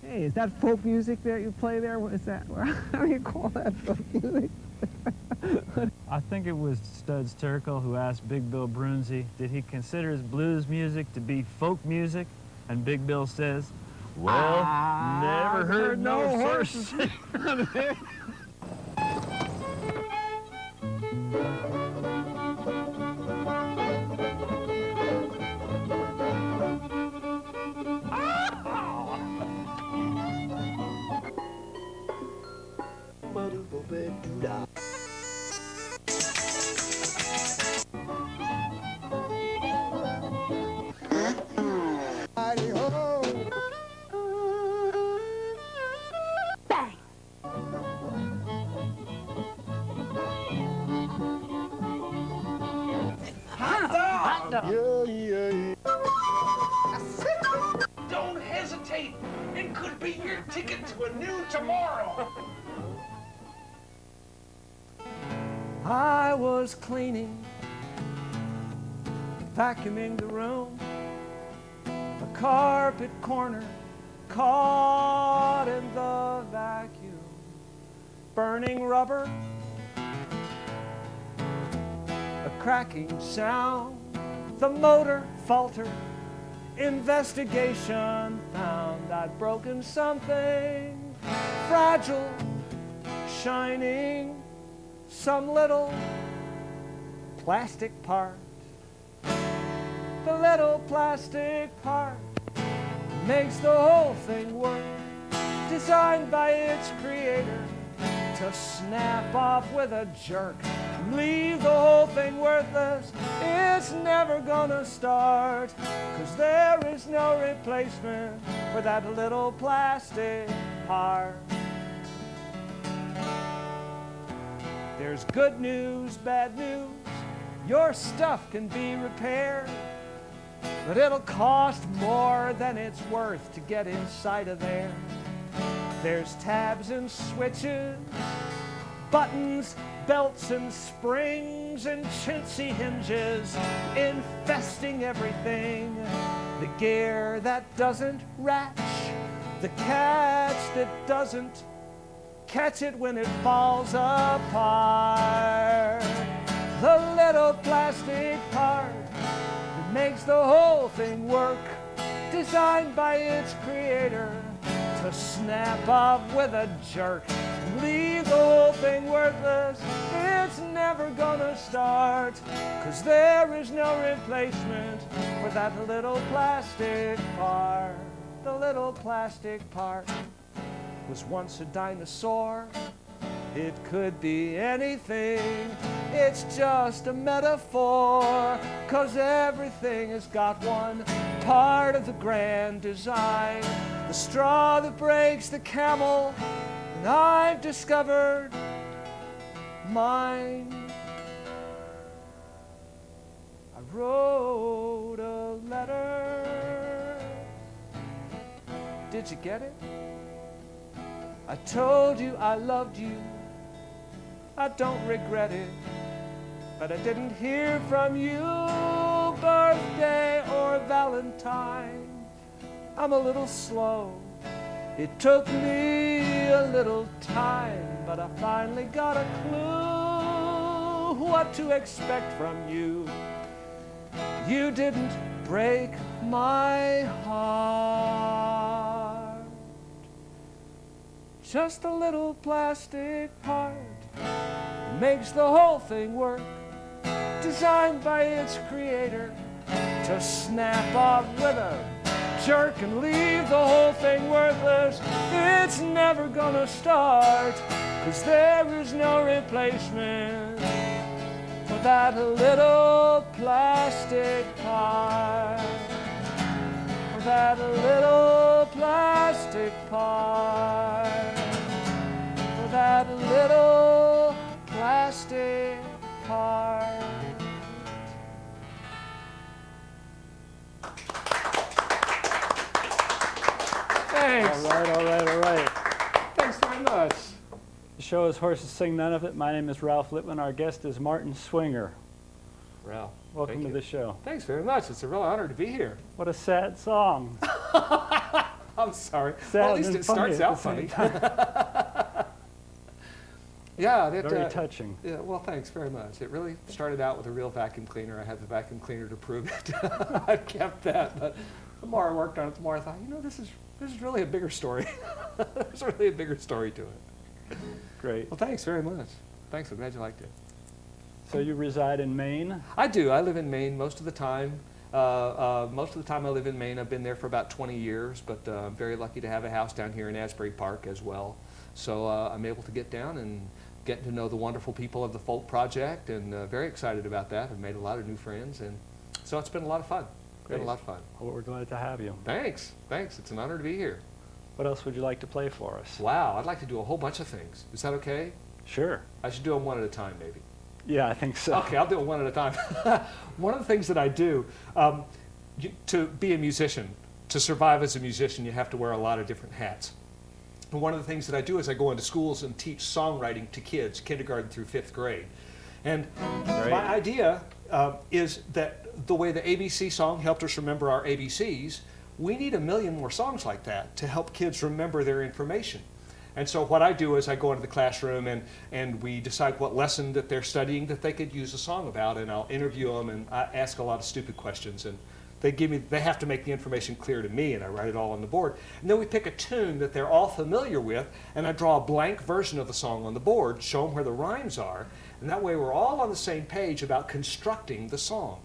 Hey, is that folk music that you play there? What is that? How do you call that folk music? I think it was Studs Terkel who asked Big Bill Brunzi, did he consider his blues music to be folk music? And Big Bill says, well, never heard no horses. Don't hesitate. It could be your ticket to a new tomorrow. I was cleaning, vacuuming the room, a carpet corner caught in the vacuum, burning rubber, a cracking sound, the motor faltered, investigation found I'd broken something fragile, shining, some little plastic part. The little plastic part makes the whole thing work, designed by its creator to snap off with a jerk, leave the whole thing worthless. It's never gonna start, 'cause there is no replacement for that little plastic part. There's good news, bad news, your stuff can be repaired, but it'll cost more than it's worth to get inside of there. There's tabs and switches, buttons, belts and springs, and chintzy hinges infesting everything. The gear that doesn't ratch, the catch that doesn't catch it when it falls apart. The little plastic part that makes the whole thing work, designed by its creator to snap off with a jerk, leave the whole thing worthless. It's never gonna start, 'cause there is no replacement for that little plastic part. The little plastic part was once a dinosaur. It could be anything, it's just a metaphor, 'cause everything has got one part of the grand design. The straw that breaks the camel, and I've discovered mine. I wrote a letter. Did you get it? I told you I loved you. I don't regret it, but I didn't hear from you, birthday or Valentine. I'm a little slow. It took me a little time, but I finally got a clue what to expect from you. You didn't break my heart. Just a little plastic part makes the whole thing work, designed by its creator to snap off with a jerk and leave the whole thing worthless. It's never gonna start, 'cause there is no replacement for that little plastic part. For that little plastic part. For that little plastic part. Thanks. All right. Thanks very much. The show is Horses Sing None of It. My name is Ralph Lippman. Our guest is Martin Swinger. Ralph, Welcome thank to you. the show. Thanks very much. It's a real honor to be here. What a sad song. I'm sorry. Sad Well, at least and it funny starts at out the same funny. Yeah, Very touching. Yeah, well, thanks very much. It really started out with a real vacuum cleaner. I had the vacuum cleaner to prove it. I've kept that, but the more I worked on it, the more I thought, you know, this is really a bigger story. There's really a bigger story to it. Great. Well, thanks very much. Thanks. I'm glad you liked it. So you reside in Maine? I do. I live in Maine most of the time. Most of the time I live in Maine. I've been there for about 20 years, but I'm very lucky to have a house down here in Asbury Park as well. So I'm able to get down and get to know the wonderful people of the Folk Project, and very excited about that. I've made a lot of new friends, and so it's been a lot of fun. Great. Been a lot of fun. Well, we're glad to have you. Thanks. Thanks. It's an honor to be here. What else would you like to play for us? Wow. I'd like to do a whole bunch of things. Is that okay? Sure. I should do them one at a time, maybe. Yeah, I think so. Okay, I'll do it one at a time. One of the things that I do, to be a musician, to survive as a musician, you have to wear a lot of different hats. And one of the things that I do is I go into schools and teach songwriting to kids, kindergarten through 5th grade. And my idea is that the way the ABC song helped us remember our ABCs, we need 1 million more songs like that to help kids remember their information. And so what I do is I go into the classroom and we decide what lesson that they're studying that they could use a song about, and I'll interview them and I ask a lot of stupid questions, and they have to make the information clear to me, and I write it all on the board. And then we pick a tune that they're all familiar with, and I draw a blank version of the song on the board, show them where the rhymes are, and that way we're all on the same page about constructing the song.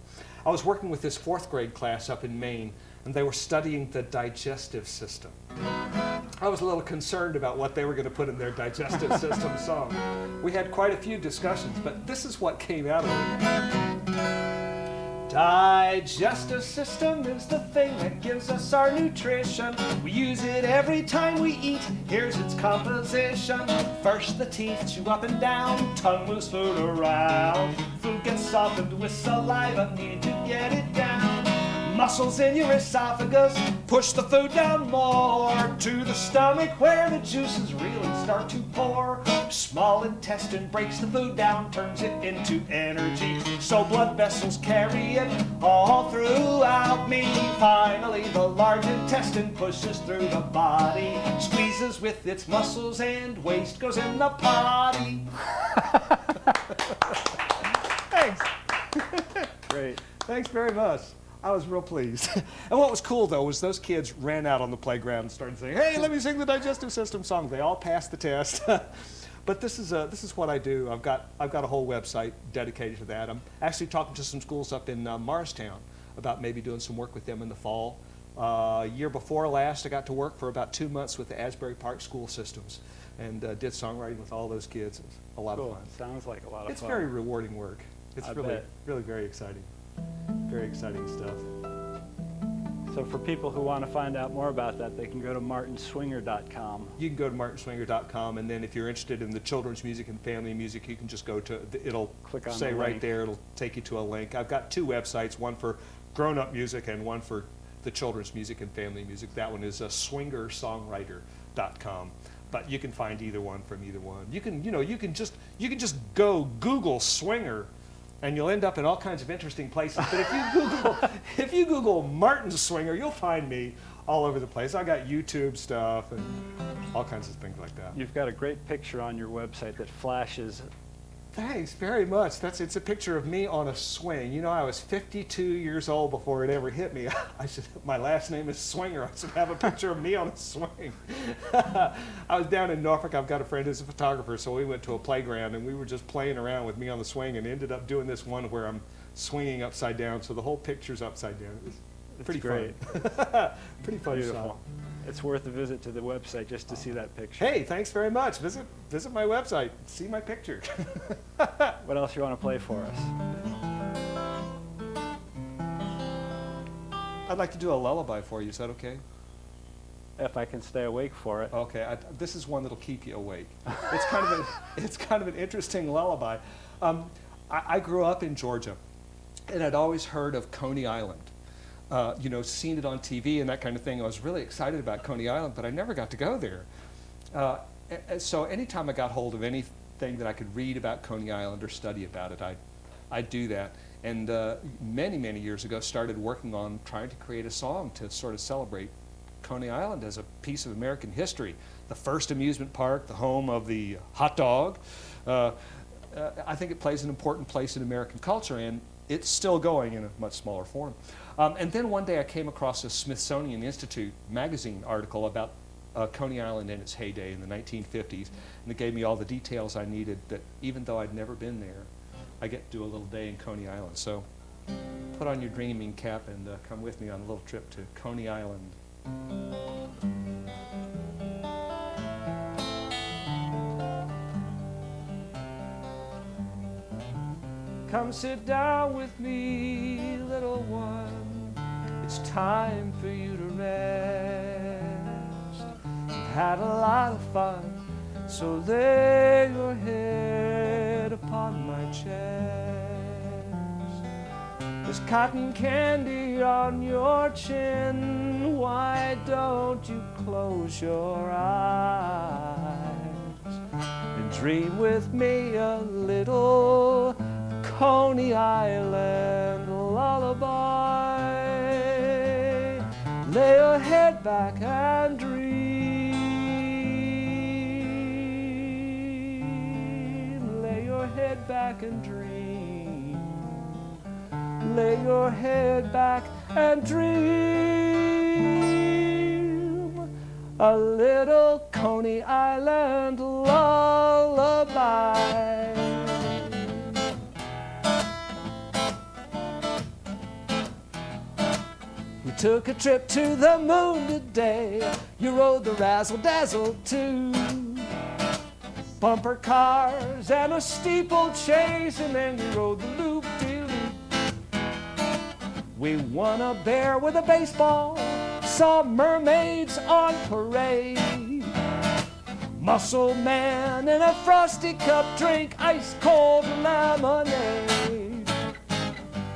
I was working with this 4th grade class up in Maine, and they were studying the digestive system. I was a little concerned about what they were going to put in their digestive system song. We had quite a few discussions, but this is what came out of it. Digestive system is the thing that gives us our nutrition. We use it every time we eat. Here's its composition. First the teeth chew up and down, tongue moves food around. Food gets softened with saliva, needing to get it down. Muscles in your esophagus push the food down more to the stomach where the juices really start to pour. Small intestine breaks the food down, turns it into energy, so blood vessels carry it all throughout me. Finally, the large intestine pushes through the body, squeezes with its muscles, and waste goes in the potty. Thanks. Great. Thanks very much. I was real pleased. And what was cool, though, was those kids ran out on the playground and started saying, hey, let me sing the digestive system song. They all passed the test. But this is what I do. I've got a whole website dedicated to that. I'm actually talking to some schools up in Morristown about maybe doing some work with them in the fall. Year before last, I got to work for about 2 months with the Asbury Park school systems and did songwriting with all those kids. It was a lot of fun. Sounds like a lot of fun. It's very rewarding work. It's I really, bet. really very exciting. Very exciting stuff. So for people who want to find out more about that, they can go to martinswinger.com. You can go to martinswinger.com, and then if you're interested in the children's music and family music, you can just go to, it'll Click on say the right link. there, it'll take you to a link. I've got 2 websites, one for grown-up music and one for the children's music and family music. That one is swingersongwriter.com. But you can find either one from either one. You can just go Google Swinger, and you'll end up in all kinds of interesting places. But if you Google Martin Swinger, you'll find me all over the place. I got YouTube stuff and all kinds of things like that. You've got a great picture on your website that flashes. Thanks very much. It's a picture of me on a swing. You know, I was 52 years old before it ever hit me. My last name is Swinger. I should have a picture of me on a swing. I was down in Norfolk. I've got a friend who's a photographer, so we went to a playground and we were just playing around with me on the swing and ended up doing this one where I'm swinging upside down, so the whole picture's upside down. It was pretty great. Fun. Pretty fun Beautiful. shot. It's worth a visit to the website just to see that picture. Hey, thanks very much. Visit my website. See my picture. What else you want to play for us? I'd like to do a lullaby for you. Is that okay? If I can stay awake for it. Okay. This is one that'll keep you awake. It's kind of an interesting lullaby. I grew up in Georgia, and I'd always heard of Coney Island. Seen it on TV and that kind of thing. I was really excited about Coney Island, but I never got to go there. So anytime I got hold of anything that I could read about Coney Island or study about it, I'd do that. And many, many years ago, started working on trying to create a song to sort of celebrate Coney Island as a piece of American history. The first amusement park, the home of the hot dog. I think it plays an important place in American culture, and it's still going in a much smaller form. And then one day I came across a Smithsonian Institute magazine article about Coney Island in its heyday in the 1950s, and it gave me all the details I needed that even though I'd never been there, I get to do a little day in Coney Island. So put on your dreaming cap and come with me on a little trip to Coney Island. Come sit down with me, little one. It's time for you to rest. You've had a lot of fun, so lay your head upon my chest. There's cotton candy on your chin. Why don't you close your eyes and dream with me a little Coney Island lullaby? Lay your head back and dream. Lay your head back and dream. Lay your head back and dream. A little Coney Island lullaby. We took a trip to the moon today. You rode the razzle-dazzle too. Bumper cars and a steeplechase, and then we rode the loop-de-loop. We won a bear with a baseball, saw mermaids on parade. Muscle man in a frosty cup, drink ice-cold lemonade.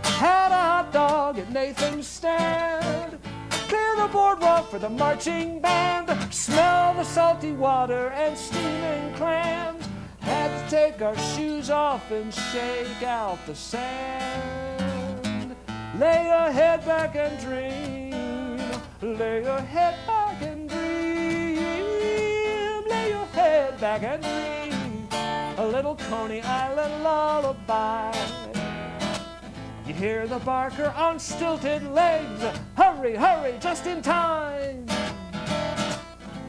Had a hot dog at Nathan's stand. Clear the boardwalk for the marching band. Smell the salty water and steaming clams. Had to take our shoes off and shake out the sand. Lay your head back and dream. Lay your head back and dream. Lay your head back and dream. A little Coney Island lullaby. You hear the barker on stilted legs. Hurry, hurry, just in time.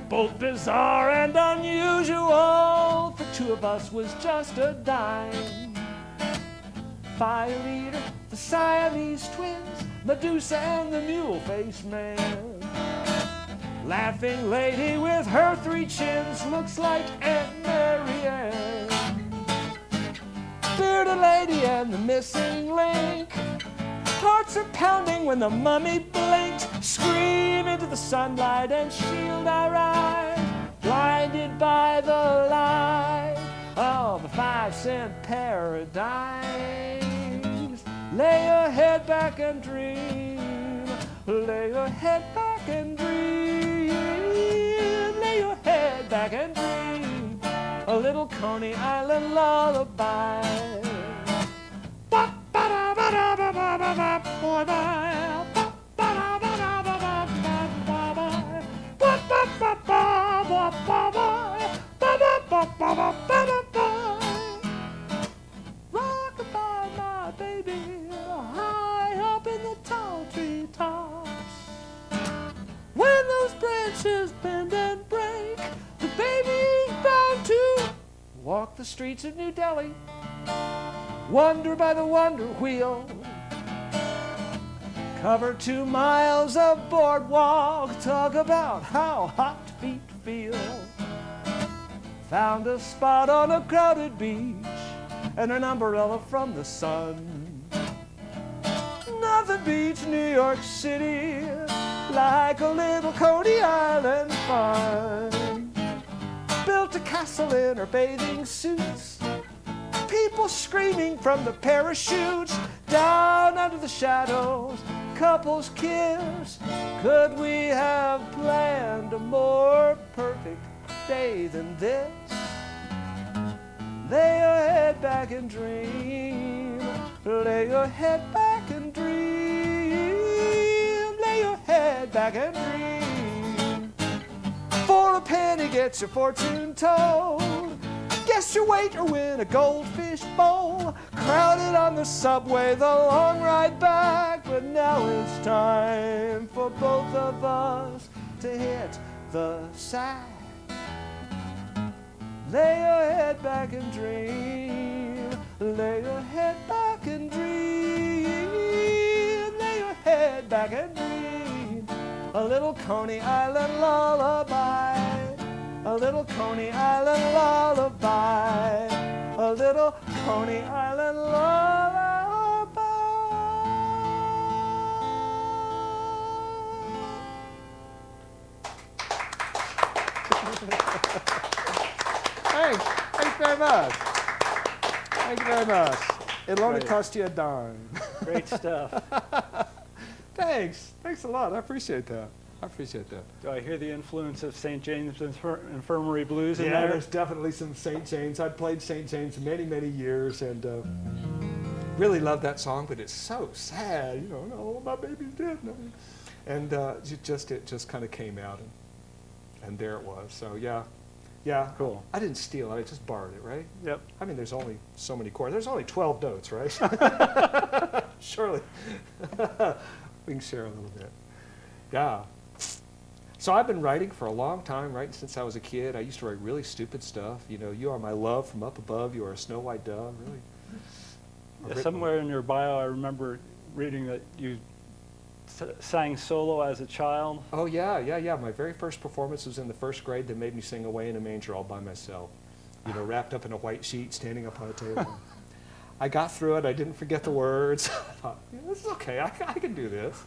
Both bizarre and unusual. For two of us was just a dime. Fire eater, the Siamese twins, Medusa and the mule-faced man. Laughing lady with her three chins, looks like Aunt Marianne. Bearded lady and the missing link. Hearts are pounding when the mummy blinked. Scream into the sunlight and shield our eyes. Blinded by the light of a 5-cent paradise. Lay your head back and dream. Lay your head back and dream. Lay your head back and dream. A little Coney Island lullaby. Rock-a-bye, my baby, high up in the tall treetops. When those branches bend and break, the baby's bound to walk the streets of New Delhi, wonder by the wonder wheel, cover 2 miles of boardwalk, talk about how hot feet feel. Found a spot on a crowded beach and an umbrella from the sun. Nothing beats New York City like a little Coney Island fun. Built a castle in her bathing suits, people screaming from the parachutes. Down under the shadows, couples kiss. Could we have planned a more perfect day than this? Lay your head back and dream. Lay your head back and dream. Lay your head back and dream. For a penny, get your fortune told. Guess your weight or win a goldfish bowl. Crowded on the subway, the long ride back. But now it's time for both of us to hit the sack. Lay your head back and dream. Lay your head back and dream. Lay your head back and dream. A little Coney Island lullaby. A little Coney Island lullaby. A little Coney Island lullaby. Thanks very much. Thank you very much. It'll only cost you a dime. Great stuff. Thanks a lot. I appreciate that. Do I hear the influence of St. James Infirmary Blues in Yeah, there? there's definitely some St. James. I've played St. James many, many years, and really love that song, but it's so sad. You know, no, my baby's dead. No. And it just kind of came out, and there it was. So yeah. Cool. I didn't steal it. I just borrowed it, right? Yep. I mean, there's only so many chords. There's only 12 notes, right? Surely. We can share a little bit. Yeah. So I've been writing for a long time, right since I was a kid. I used to write really stupid stuff. You know, you are my love from up above. You are a snow white dove. Really. Yeah, somewhere in your bio, I remember reading that you sang solo as a child. Oh, yeah. My very first performance was in the first grade. They made me sing Away in a Manger all by myself. You know, wrapped up in a white sheet, standing up on a table. I got through it. I didn't forget the words. I thought, this is okay. I can do this.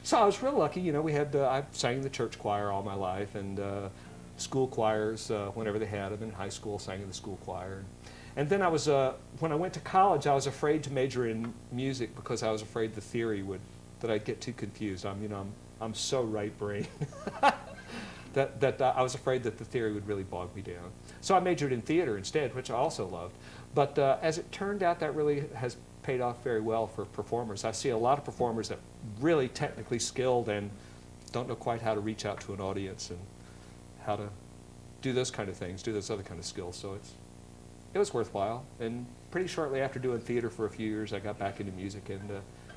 So I was real lucky. You know, we had I sang in the church choir all my life, and school choirs whenever they had them. In high school, sang in the school choir. And then I was when I went to college, I was afraid to major in music because I was afraid the theory that I'd get too confused. I'm so right brain that I was afraid that the theory would really bog me down. So I majored in theater instead, which I also loved. But as it turned out, that really has paid off very well for performers. I see a lot of performers that really technically skilled and don't know quite how to reach out to an audience and how to do those kind of things, do those other kind of skills. So it was worthwhile. And pretty shortly after doing theater for a few years, I got back into music and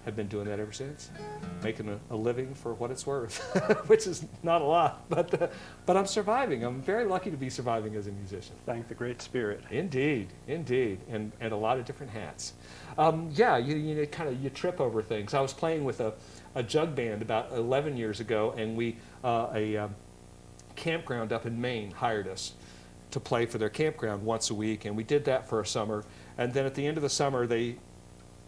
have been doing that ever since, making a living for what it's worth, which is not a lot, but I'm surviving. I'm very lucky to be surviving as a musician. Thank the Great Spirit. Indeed, and a lot of different hats. Yeah, you trip over things. I was playing with a jug band about 11 years ago, and a campground up in Maine hired us to play for their campground once a week, and we did that for a summer. And then at the end of the summer, they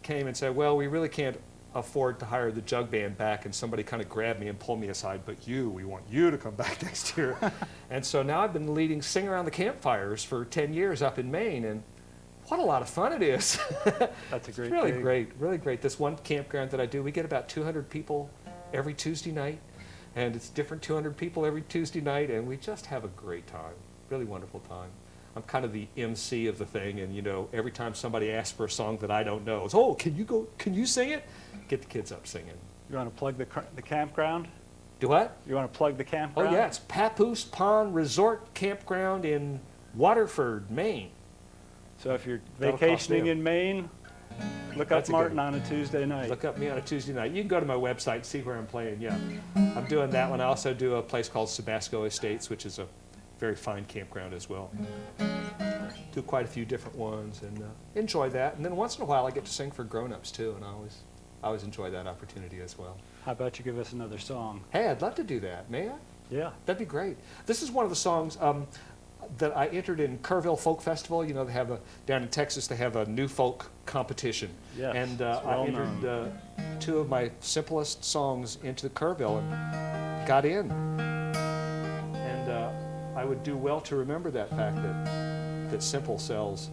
came and said, well, we really can't afford to hire the jug band back, and somebody kind of grabbed me and pulled me aside, but we want you to come back next year. And so now I've been leading Sing Around the Campfires for 10 years up in Maine, and what a lot of fun it is. That's a great It's really great. This one campground that I do, we get about 200 people every Tuesday night, and it's different 200 people every Tuesday night, and we just have a great time, really wonderful time. I'm kind of the MC of the thing, and every time somebody asks for a song that I don't know, it's, oh, can you sing it? Get the kids up singing. You want to plug the campground? Do what? You want to plug the campground? Oh yeah, it's Papoose Pond Resort Campground in Waterford, Maine. So if you're That'll vacationing cost in Maine, look That's up a good Martin on a Tuesday night. Look up me on a Tuesday night. You can go to my website and see where I'm playing, yeah. I'm doing that one. I also do a place called Sabasco Estates, which is a very fine campground as well. Do quite a few different ones and enjoy that. And then once in a while I get to sing for grown-ups too, and I always enjoy that opportunity as well. How about you give us another song? Hey, I'd love to do that. May I? Yeah. That'd be great. This is one of the songs that I entered in Kerrville Folk Festival. You know, they have down in Texas, they have a new folk competition. Yes, And it's I well entered two of my simplest songs into the Kerrville and got in. And I would do well to remember that fact that simple sells.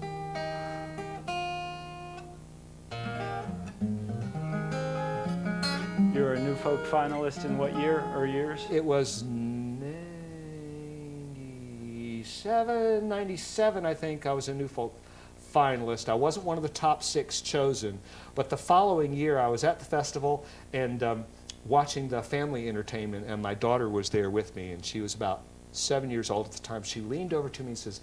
You were a New Folk finalist in what year or years? It was 97, I think. I was a New Folk finalist. I wasn't one of the top 6 chosen, but the following year I was at the festival and watching the family entertainment, and my daughter was there with me, and she was about 7 years old at the time. She leaned over to me and says,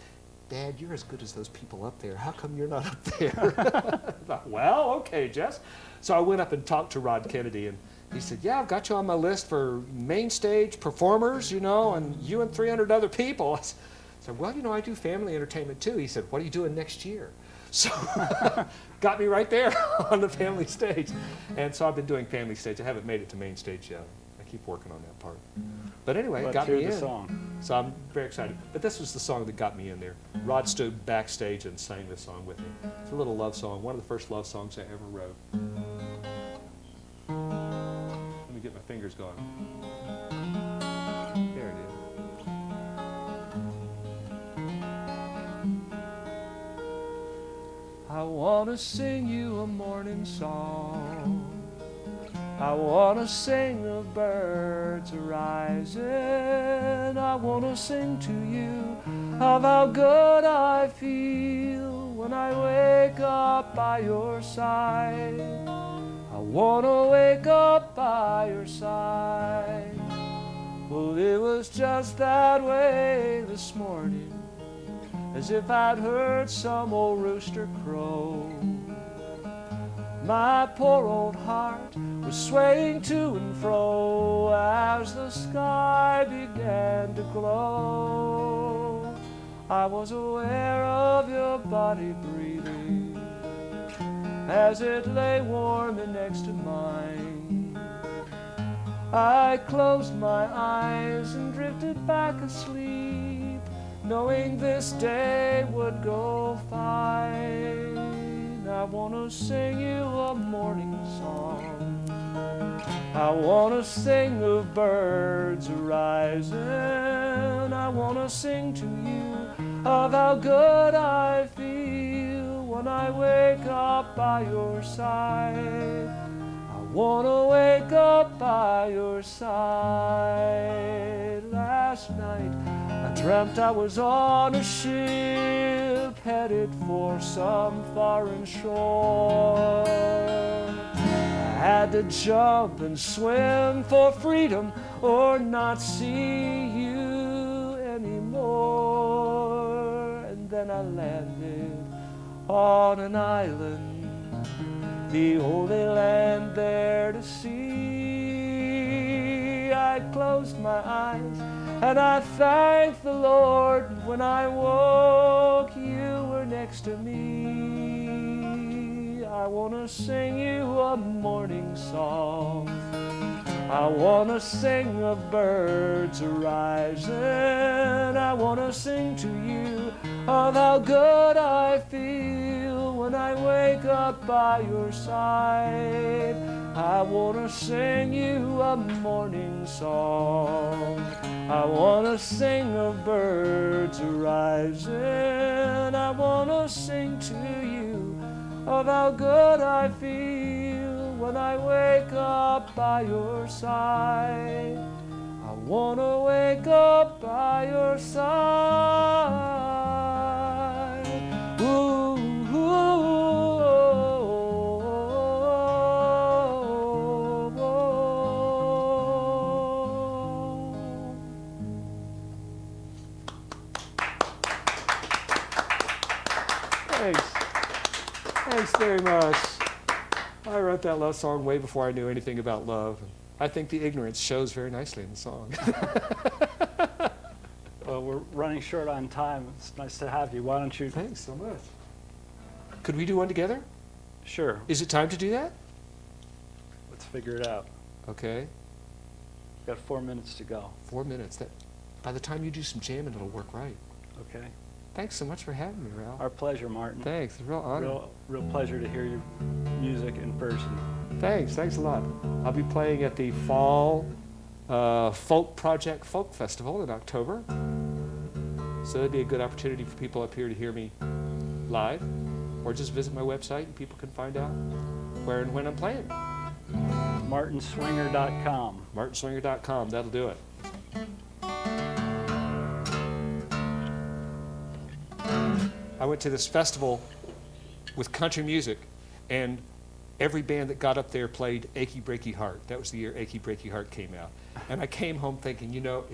"Dad, you're as good as those people up there. How come you're not up there?" I thought, well, okay, Jess. So I went up and talked to Rod Kennedy, and he said, "Yeah, I've got you on my list for main stage performers, you know, and you and 300 other people." I said, "Well, you know, I do family entertainment too." He said, "What are you doing next year?" So got me right there on the family stage. And so I've been doing family stage. I haven't made it to main stage yet. I keep working on that part. But anyway, it got me in. The song. So I'm very excited. But this was the song that got me in there. Rod stood backstage and sang this song with me. It's a little love song, one of the first love songs I ever wrote. Let me get my fingers going. There it is. I want to sing you a morning song. I want to sing of birds arising. I want to sing to you of how good I feel when I wake up by your side. I want to wake up by your side. Well, it was just that way this morning, as if I'd heard some old rooster crow. My poor old heart was swaying to and fro as the sky began to glow. I was aware of your body breathing as it lay warm and next to mine. I closed my eyes and drifted back asleep, knowing this day would go fine. I want to sing you a morning song. I want to sing of birds arising. I want to sing to you of how good I feel when I wake up by your side. I want to wake up by your side. Last night I dreamt I was on a ship headed for some foreign shore. I had to jump and swim for freedom or not see you anymore. And then I landed on an island, the only land there to see. I closed my eyes and I thanked the Lord. When I woke, you were next to me. I want to sing you a morning song. I want to sing of birds arising. I want to sing to you of how good I feel when I wake up by your side. I want to sing you a morning song. I want to sing of birds arising. I want to sing to you of how good I feel when I wake up by your side. I want to wake up by your side. Ooh, ooh, oh, oh. Thanks. Thanks very much. I wrote that love song way before I knew anything about love. I think the ignorance shows very nicely in the song. Well, we're running short on time. It's nice to have you. Why don't you? Thanks so much. Could we do one together? Sure. Is it time to do that? Let's figure it out. Okay. We've got 4 minutes to go. 4 minutes. That, by the time you do some jamming, it'll work right. Okay. Thanks so much for having me, Ralph. Our pleasure, Martin. Thanks. It's a real honor. Real pleasure to hear your music in person. Thanks. Thanks a lot. I'll be playing at the Fall Folk Project Folk Festival in October. So it'd be a good opportunity for people up here to hear me live, or just visit my website and people can find out where and when I'm playing. martinswinger.com. martinswinger.com. That'll do it. I went to this festival with country music, and every band that got up there played Achy Breaky Heart. That was the year Achy Breaky Heart came out. And I came home thinking, you know,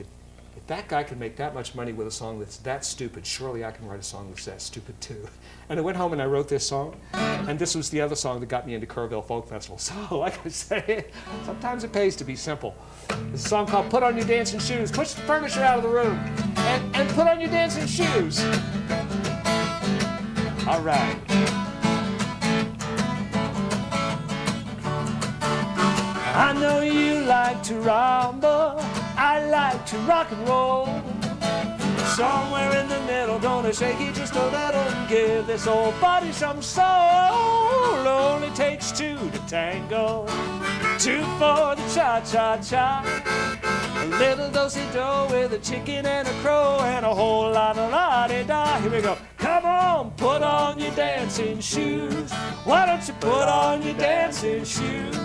if that guy can make that much money with a song that's that stupid, surely I can write a song that's that stupid too. And I went home and I wrote this song, and this was the other song that got me into Kerrville Folk Festival. So, like I say, sometimes it pays to be simple. There's a song called Put On Your Dancing Shoes. Push the furniture out of the room and put on your dancing shoes. All right. I know you like to rumble, I like to rock and roll. Somewhere in the middle, gonna shake it just a little and give this old body some soul. Only takes two to tango, two for the cha-cha-cha. A little do-si-do with a chicken and a crow and a whole lot of la-di-da. Here we go. Come on, put on your dancing shoes. Why don't you put on your dancing shoes?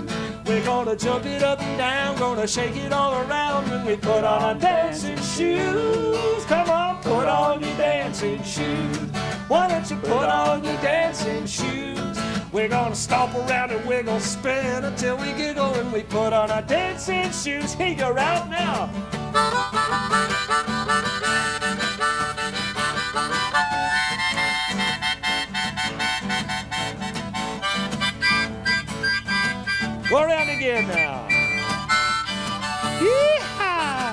We're gonna jump it up and down, gonna shake it all around when we put on our dancing shoes. Come on, put on your dancing shoes. Why don't you put on your dancing shoes? We're gonna stomp around and wiggle, spin until we giggle when we put on our dancing shoes. Here you're out now. Go around again now. Yee-haw!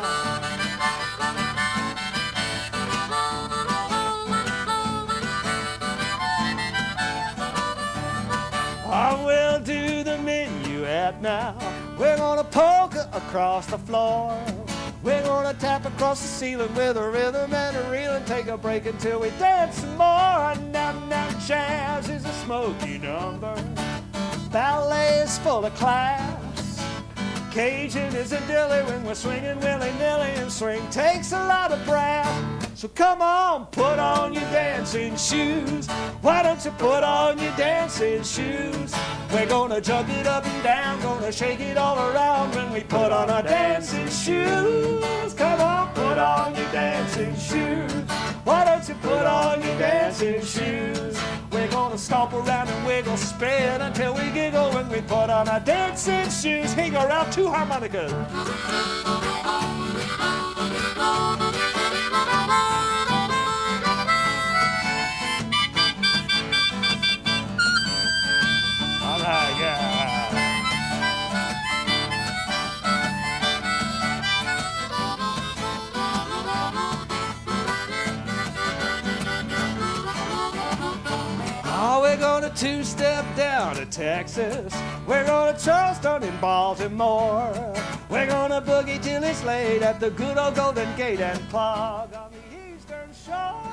I will do the minuet now. We're gonna polka across the floor. We're gonna tap across the ceiling with a rhythm and a reel and take a break until we dance some more. Now, jazz is a smoky number. Ballet is full of class. Cajun is a dilly when we're swinging willy-nilly, and swing takes a lot of brass. So come on, put on your dancing shoes. Why don't you put on your dancing shoes? We're gonna jump it up and down, gonna shake it all around when we put on our dancing shoes. Come on, put on your dancing shoes. Why don't you put on your dancing shoes? We're gonna stomp around and wiggle, spin until we giggle when we put on our dancing shoes. Here go out, two harmonicas. All right, yeah. Oh, we're gonna two-step down to Texas. We're gonna Charleston in Baltimore. We're gonna boogie till it's late at the good old Golden Gate and Clog on the Eastern Shore.